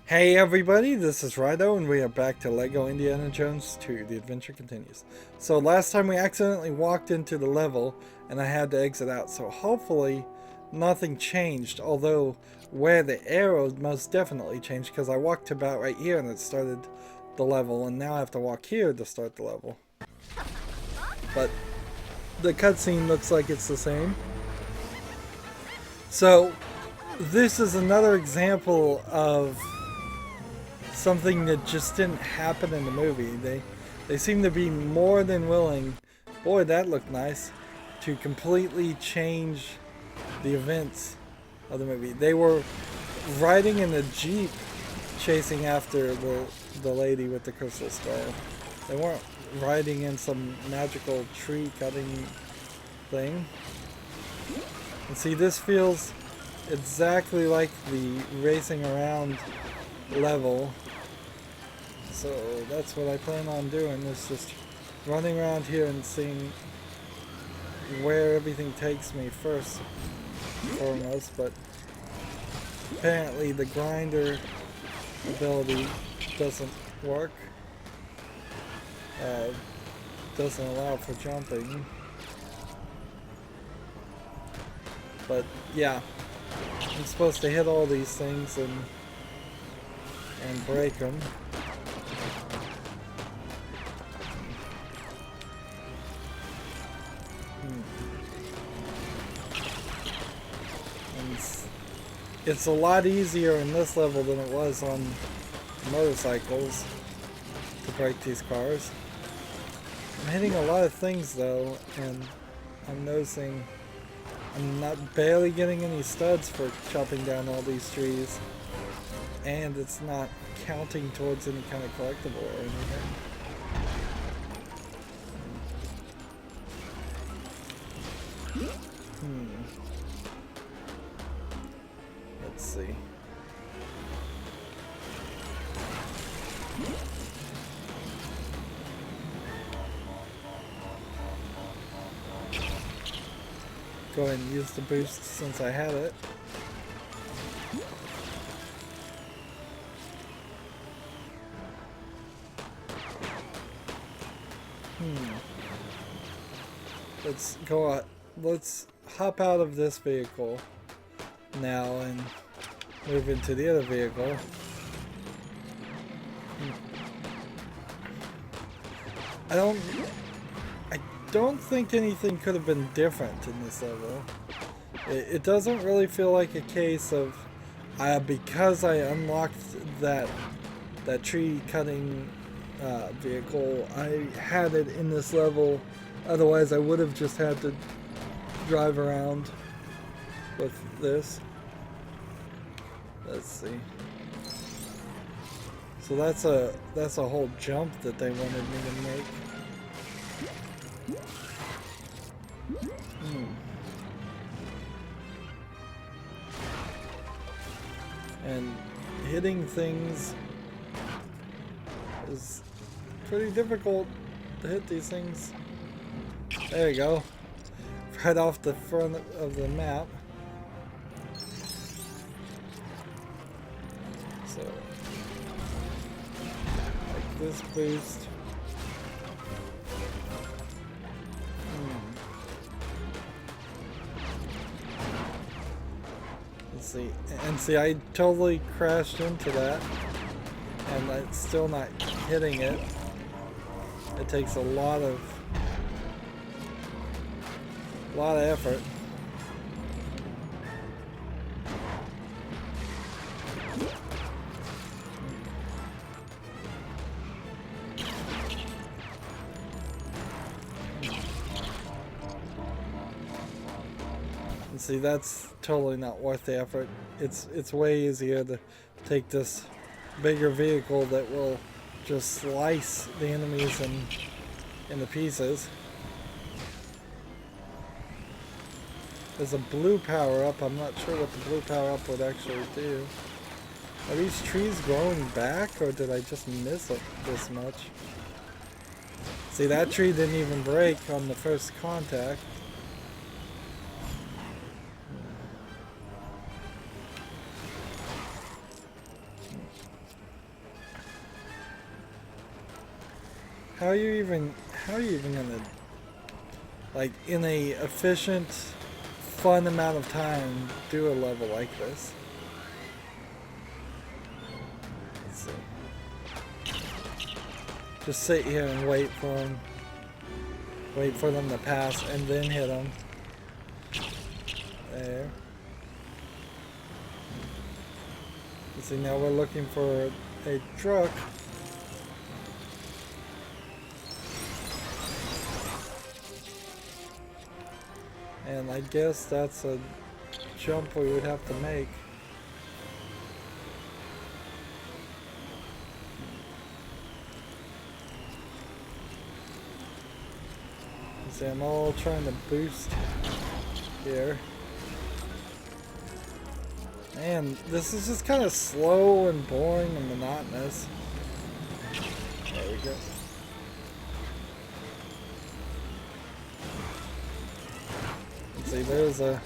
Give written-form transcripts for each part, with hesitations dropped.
Hey everybody, this is Rydo and we are back to LEGO Indiana Jones 2, The Adventure Continues. So last time we accidentally walked into the level and I had to exit out, so hopefully nothing changed, although where the arrow most definitely changed because I walked to about right here and it started the level, and now I have to walk here to start the level. But the cutscene looks like it's the same. So this is another example of something that just didn't happen in the movie. They seem to be more than willing, boy that looked nice, to completely change the events of the movie. They were riding in a Jeep chasing after the lady with the crystal skull. They weren't riding in some magical tree cutting thing. And see, this feels exactly like the racing around level. So that's what I plan on doing, is just running around here and seeing where everything takes me first and foremost. But apparently the grinder ability doesn't work. Doesn't allow for jumping. But yeah, I'm supposed to hit all these things and break them. And it's a lot easier in this level than it was on motorcycles to break these cars. I'm hitting a lot of things though, and I'm noticing I'm not barely getting any studs for chopping down all these trees, and it's not counting towards any kind of collectible or anything. Let's see. Go ahead and use the boost since I had it. Let's go out. Let's hop out of this vehicle now and move into the other vehicle. I don't think anything could have been different in this level. It doesn't really feel like a case of because I unlocked that tree cutting vehicle, I had it in this level. Otherwise I would have just had to drive around with this. Let's see. So that's a whole jump that they wanted me to make. And hitting things is pretty difficult to hit these things. There you go. Right off the front of the map. So, like this boost. See, and see, I totally crashed into that, and it's still not hitting it. It takes a lot of effort. See, that's totally not worth the effort. It's way easier to take this bigger vehicle that will just slice the enemies into pieces. There's a blue power-up. I'm not sure what the blue power-up would actually do. Are these trees growing back, or did I just miss it this much? See, that tree didn't even break on the first contact. How are you even gonna, like, in a efficient, fun amount of time, do a level like this? Let's see. Just sit here and wait for them. Wait for them to pass and then hit them. There. Let's see, now we're looking for a truck. And I guess that's a jump we would have to make. See, I'm all trying to boost here. Man, this is just kind of slow and boring and monotonous. There we go. Let's see, there's a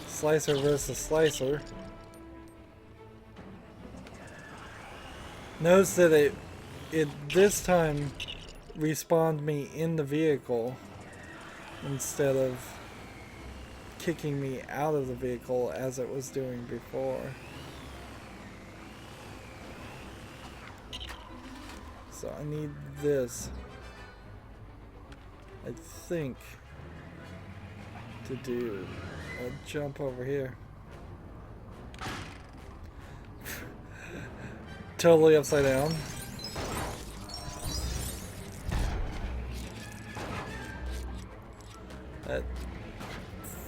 slicer versus slicer. Notice that it this time respawned me in the vehicle instead of kicking me out of the vehicle as it was doing before. So I need this, I think, to do a jump over here. Totally upside down. That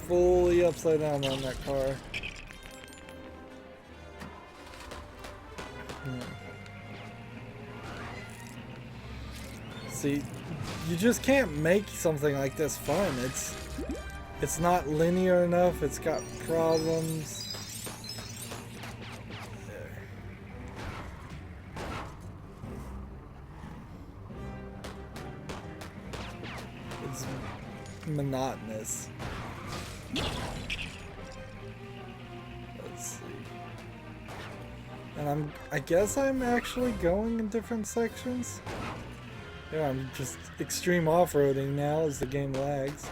fully upside down on that car. See, you just can't make something like this fun. It's not linear enough. It's got problems. It's monotonous. Let's see. And I guess I'm actually going in different sections. Yeah, I'm just extreme off-roading now as the game lags.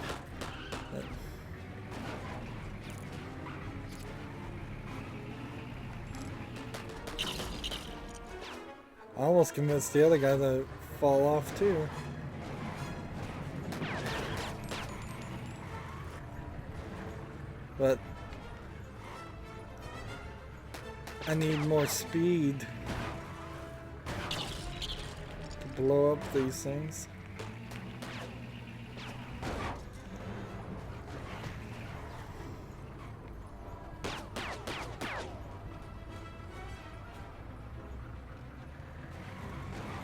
I almost convinced the other guy to fall off too. But I need more speed to blow up these things.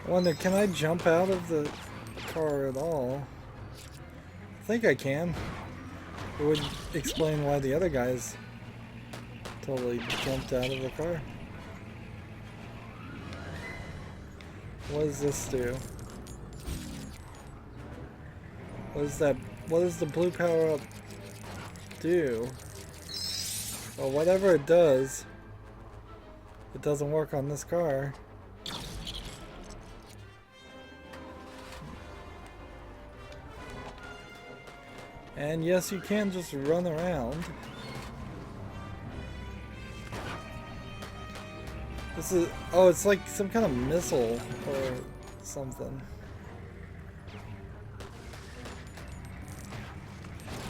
I wonder, can I jump out of the car at all? I think I can. It would explain why the other guys totally jumped out of the car. What does this do? What does the blue power up do? Well, whatever it does, it doesn't work on this car. And yes, you can just run around. This is, oh, it's like some kind of missile or something.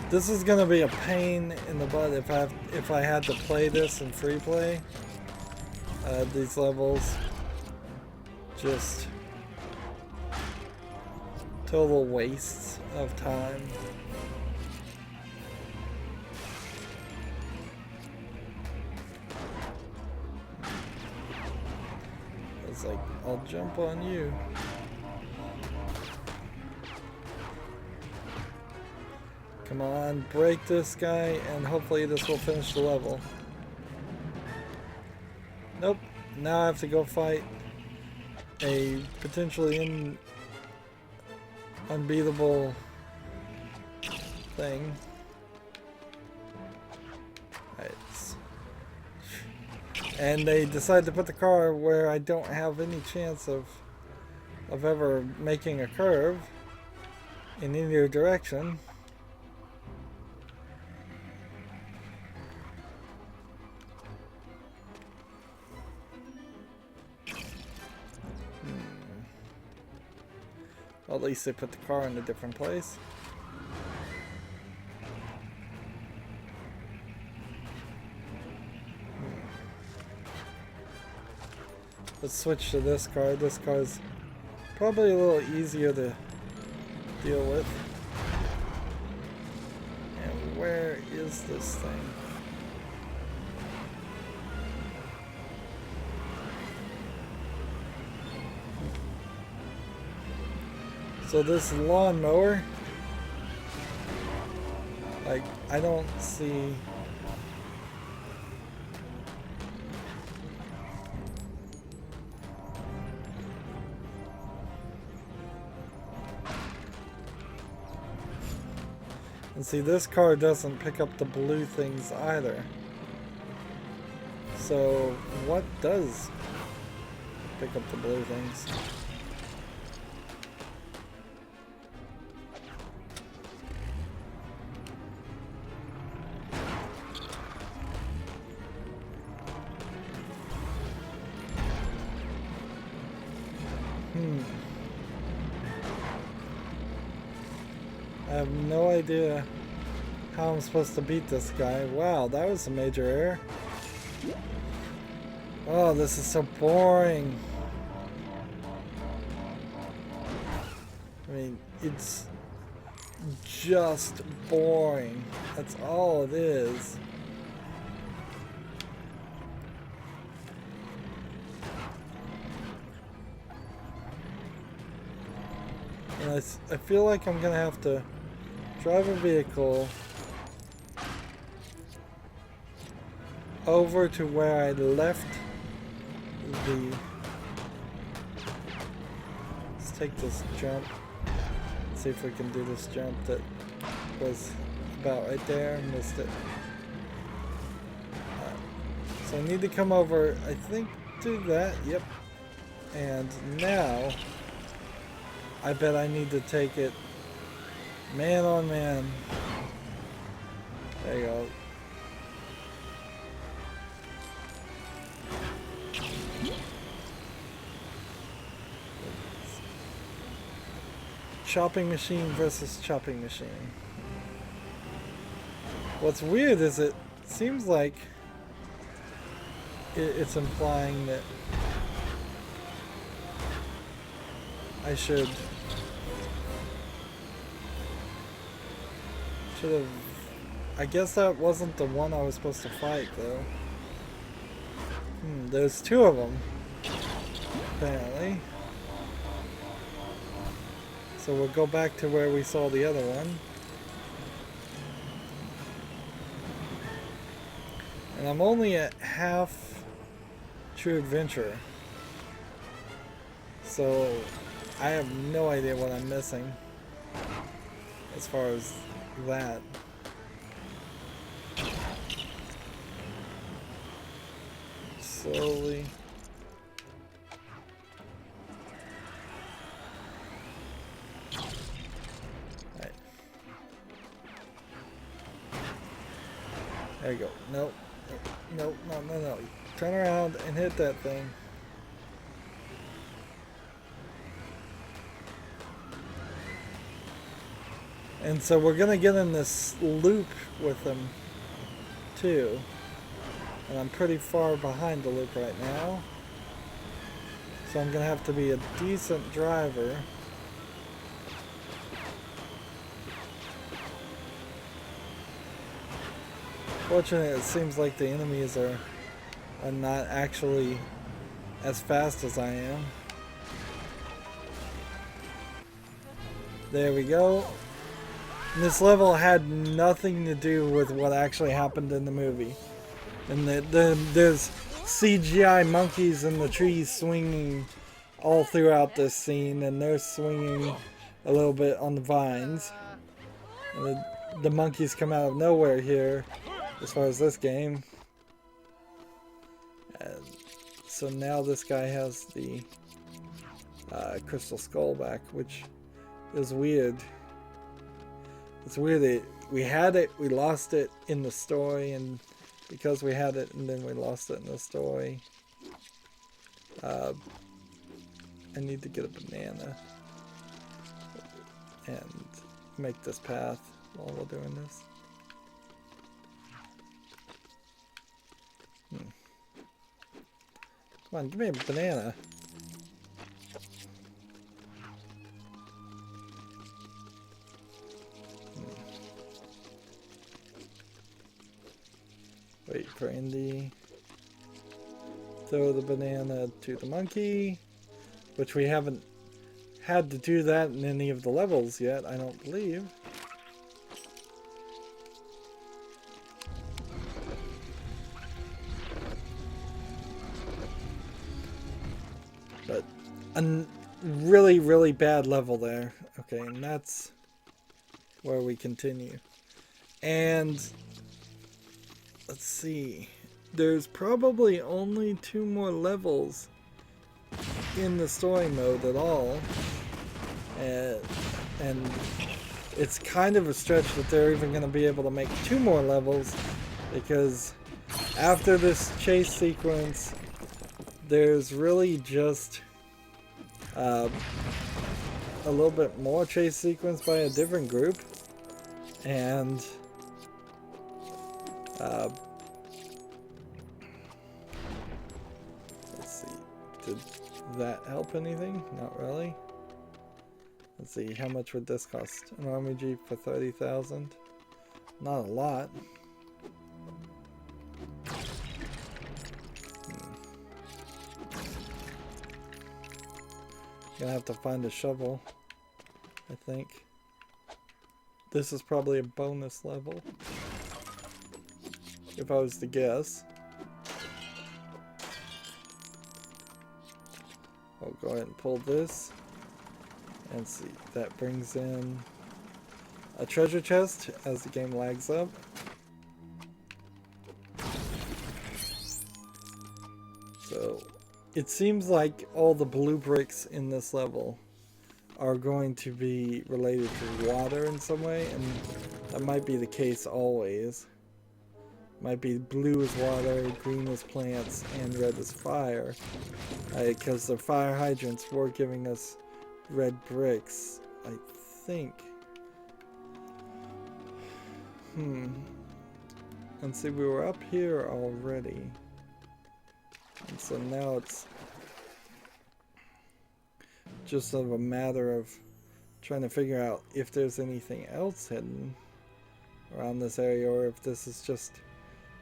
This is gonna be a pain in the butt if I had to play this in free play. These levels, just total wastes of time. It's like, I'll jump on you. Come on, break this guy, and hopefully this will finish the level. Nope, now I have to go fight a potentially unbeatable thing. And they decide to put the car where I don't have any chance of of ever making a curve in either direction. Well, at least they put the car in a different place. Let's switch to this car. This car's probably a little easier to deal with. And where is this thing? So this lawnmower, like, I don't see. And see, this car doesn't pick up the blue things either. So what does pick up the blue things? I have no idea how I'm supposed to beat this guy. Wow, that was a major error. Oh, this is so boring. I mean, it's just boring. That's all it is. And I feel like I'm gonna have to drive a vehicle over to where I left the... Let's take this jump. See if we can do this jump that was about right there. Missed it. So I need to come over, I think, do that. Yep. And now I bet I need to take it man on man. There you go. Chopping machine versus chopping machine. What's weird is it seems like it's implying that I should have... I guess that wasn't the one I was supposed to fight, though. There's two of them, apparently. So we'll go back to where we saw the other one. And I'm only at half True Adventure. So I have no idea what I'm missing as far as that. Slowly. Right. There you go. Nope. Nope. No. Turn around and hit that thing. And so we're gonna get in this loop with them too. And I'm pretty far behind the loop right now. So I'm gonna have to be a decent driver. Fortunately, it seems like the enemies are not actually as fast as I am. There we go. And this level had nothing to do with what actually happened in the movie. And there's CGI monkeys in the trees swinging all throughout this scene, and they're swinging a little bit on the vines. And the monkeys come out of nowhere here, as far as this game. And so now this guy has the Crystal Skull back, which is weird. It's weird that we had it, we lost it in the story, and because we had it and then we lost it in the story. I need to get a banana and make this path while we're doing this. Come on, give me a banana. Wait for Indy. Throw the banana to the monkey, which we haven't had to do that in any of the levels yet, I don't believe. But a really, really bad level there. Okay, and that's where we continue. And let's see. There's probably only 2 more levels in the story mode at all. And it's kind of a stretch that they're even going to be able to make 2 more levels, because after this chase sequence, there's really just a little bit more chase sequence by a different group. And let's see, did that help anything? Not really. Let's see, how much would this cost? An army jeep for 30,000? Not a lot. Gonna have to find a shovel, I think. This is probably a bonus level, if I was to guess. I'll go ahead and pull this and see. That brings in a treasure chest as the game lags up. So it seems like all the blue bricks in this level are going to be related to water in some way, and that might be the case always. Might be blue is water, green is plants, and red is fire. Because the fire hydrants were giving us red bricks, I think. And see, we were up here already. And so now it's just sort of a matter of trying to figure out if there's anything else hidden around this area, or if this is just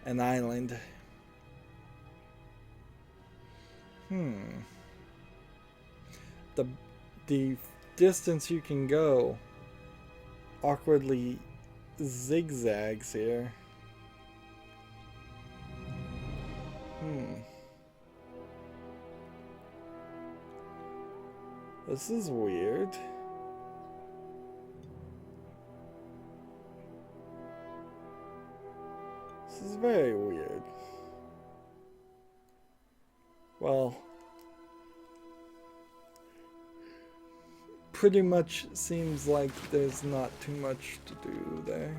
an island. The distance you can go awkwardly zigzags here. This is weird. This is very weird. Well, pretty much seems like there's not too much to do there.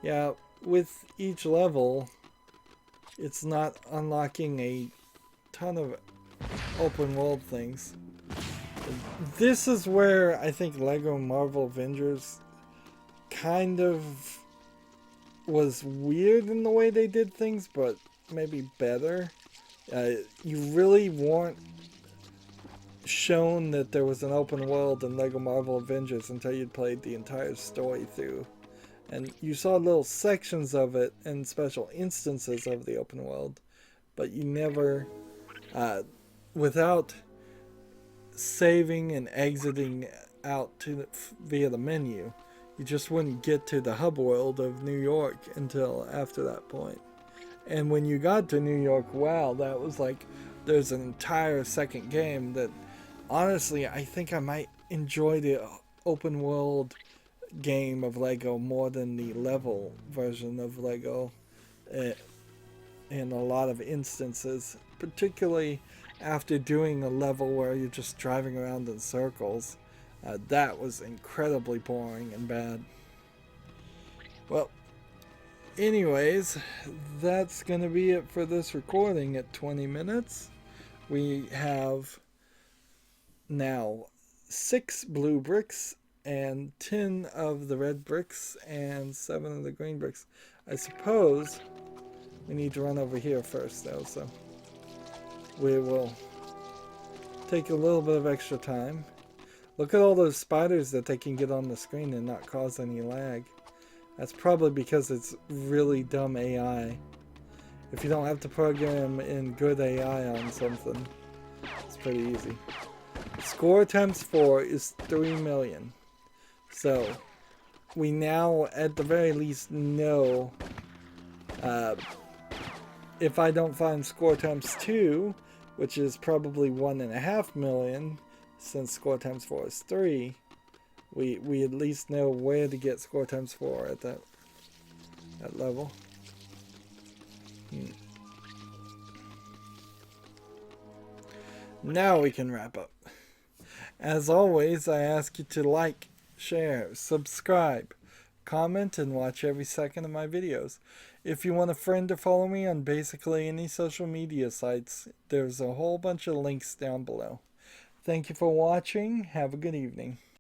Yeah, with each level, it's not unlocking a ton of open world things. This is where I think Lego Marvel Avengers kind of was weird in the way they did things, but maybe better. You really weren't shown that there was an open world in Lego Marvel Avengers until you'd played the entire story through. And you saw little sections of it and special instances of the open world, but you never, without saving and exiting out via the menu, you just wouldn't get to the hub world of New York until after that point. And when you got to New York, wow, that was like, there's an entire second game that, honestly, I think I might enjoy the open world game of Lego more than the level version of Lego in a lot of instances. particularly after doing a level where you're just driving around in circles. That was incredibly boring and bad. Well, anyways, that's going to be it for this recording at 20 minutes. We have now 6 blue bricks and 10 of the red bricks and 7 of the green bricks. I suppose we need to run over here first though, so we will take a little bit of extra time. Look at all those spiders that they can get on the screen and not cause any lag. That's probably because it's really dumb AI. If you don't have to program in good AI on something, it's pretty easy. Score times 4 is 3 million. So we now at the very least know if I don't find score times 2, which is probably 1.5 million, since score times 4 is 3, we at least know where to get score times 4 at that level. Now we can wrap up. As always, I ask you to like, share, subscribe, comment, and watch every second of my videos. If you want a friend to follow me on basically any social media sites, there's a whole bunch of links down below. Thank you for watching. Have a good evening.